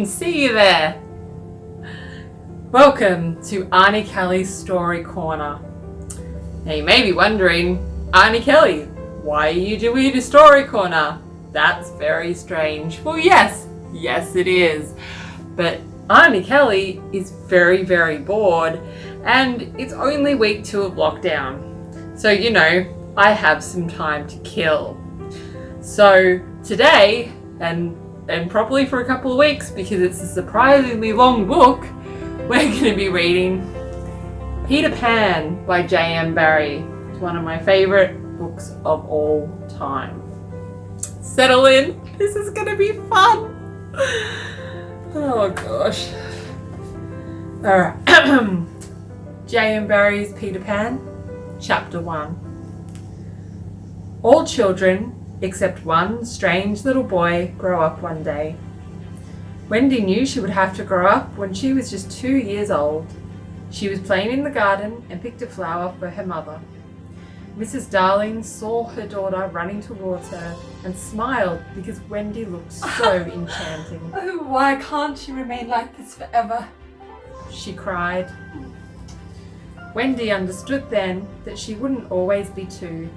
can see you there. Welcome to Aunty Kelly's Story Corner. Now you may be wondering, Aunty Kelly, why are you doing a story corner? That's very strange. Well, yes it is. But Aunty Kelly is very, very bored and it's only week 2 of lockdown. So, I have some time to kill. So today, and probably for a couple of weeks because it's a surprisingly long book, we're going to be reading Peter Pan by J.M. Barrie. It's one of my favourite books of all time. Settle in, this is going to be fun. Oh gosh. Alright. J.M. Barrie's Peter Pan, Chapter 1. All children, except one strange little boy, grow up one day. Wendy knew she would have to grow up when she was just 2 years old. She was playing in the garden and picked a flower for her mother. Mrs. Darling saw her daughter running towards her and smiled because Wendy looked so enchanting. Oh, why can't she remain like this forever? She cried. Wendy understood then that she wouldn't always be 2.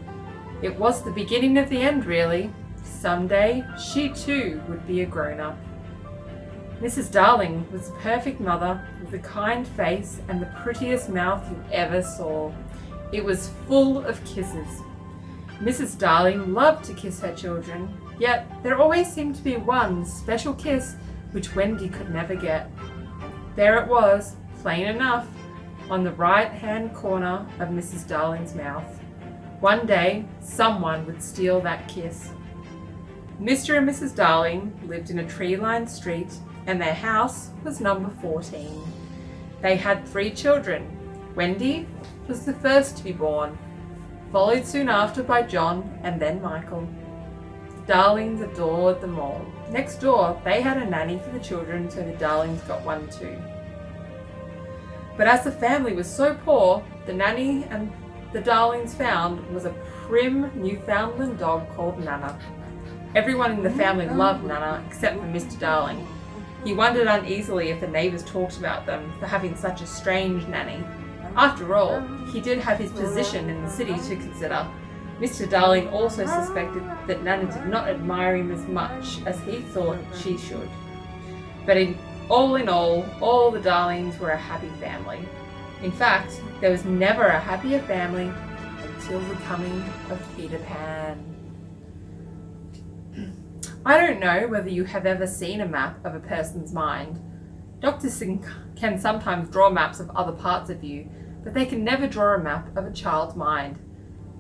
It was the beginning of the end, really. Someday, she too would be a grown-up. Mrs. Darling was the perfect mother with a kind face and the prettiest mouth you ever saw. It was full of kisses. Mrs. Darling loved to kiss her children, yet there always seemed to be one special kiss which Wendy could never get. There it was, plain enough, on the right-hand corner of Mrs. Darling's mouth. One day, someone would steal that kiss. Mr. and Mrs. Darling lived in a tree-lined street, and their house was number 14. They had 3 children. Wendy was the first to be born, followed soon after by John and then Michael. The Darlings adored them all. Next door, they had a nanny for the children, so the Darlings got one too. But as the family was so poor, the nanny and the Darlings found was a prim Newfoundland dog called Nana. Everyone in the family loved Nana except for Mr. Darling. He wondered uneasily if the neighbours talked about them for having such a strange nanny. After all, he did have his position in the city to consider. Mr. Darling also suspected that Nana did not admire him as much as he thought she should. But in all, all the Darlings were a happy family. In fact, there was never a happier family until the coming of Peter Pan. I don't know whether you have ever seen a map of a person's mind. Doctors can sometimes draw maps of other parts of you, but they can never draw a map of a child's mind.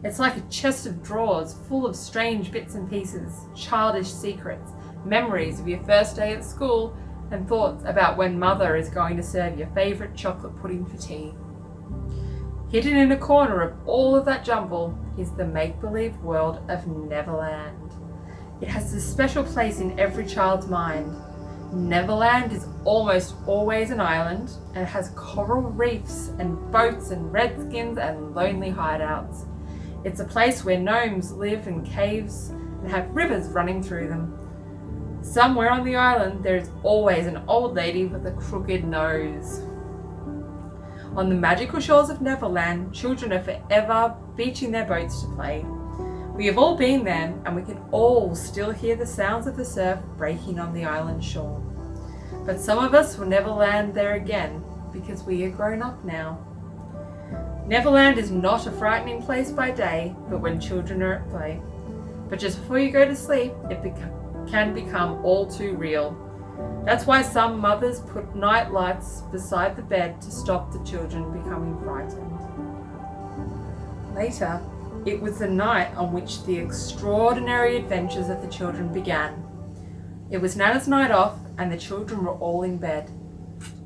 It's like a chest of drawers full of strange bits and pieces, childish secrets, memories of your first day at school, and thoughts about when mother is going to serve your favourite chocolate pudding for tea. Hidden in a corner of all of that jumble is the make-believe world of Neverland. It has a special place in every child's mind. Neverland is almost always an island, and it has coral reefs and boats and redskins and lonely hideouts. It's a place where gnomes live in caves and have rivers running through them. Somewhere on the island there is always an old lady with a crooked nose. On the magical shores of Neverland, children are forever beaching their boats to play. We have all been there, and we can all still hear the sounds of the surf breaking on the island shore. But some of us will never land there again because we are grown up now. Neverland is not a frightening place by day, but when children are at play. But just before you go to sleep, it can become all too real. That's why some mothers put night lights beside the bed to stop the children becoming frightened. Later, it was the night on which the extraordinary adventures of the children began. It was Nana's night off, and the children were all in bed.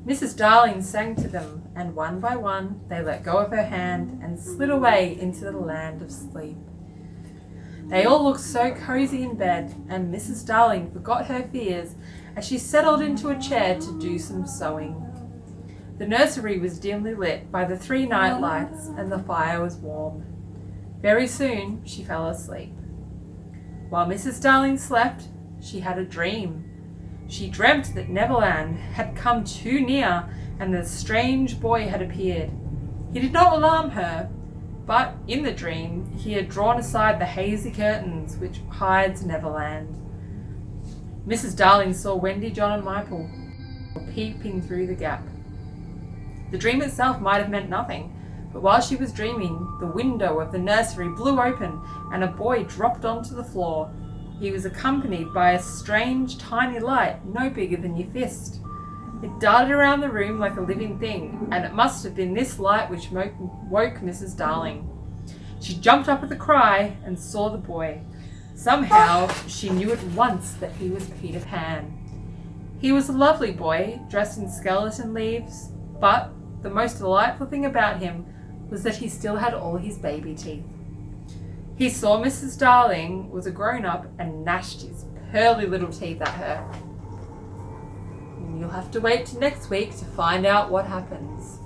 Mrs. Darling sang to them, and one by one they let go of her hand and slid away into the land of sleep. They all looked so cosy in bed, and Mrs. Darling forgot her fears as she settled into a chair to do some sewing. The nursery was dimly lit by the 3 night lights, and the fire was warm. Very soon she fell asleep. While Mrs. Darling slept, she had a dream. She dreamt that Neverland had come too near and the strange boy had appeared. He did not alarm her, but in the dream he had drawn aside the hazy curtains which hides Neverland. Mrs. Darling saw Wendy, John and Michael peeping through the gap. The dream itself might have meant nothing, but while she was dreaming, the window of the nursery blew open and a boy dropped onto the floor. He was accompanied by a strange tiny light no bigger than your fist. It darted around the room like a living thing, and it must have been this light which woke Mrs. Darling. She jumped up with a cry and saw the boy. Somehow she knew at once that he was Peter Pan. He was a lovely boy, dressed in skeleton leaves, but the most delightful thing about him was that he still had all his baby teeth. He saw Mrs. Darling was a grown-up and gnashed his pearly little teeth at her. And you'll have to wait till next week to find out what happens.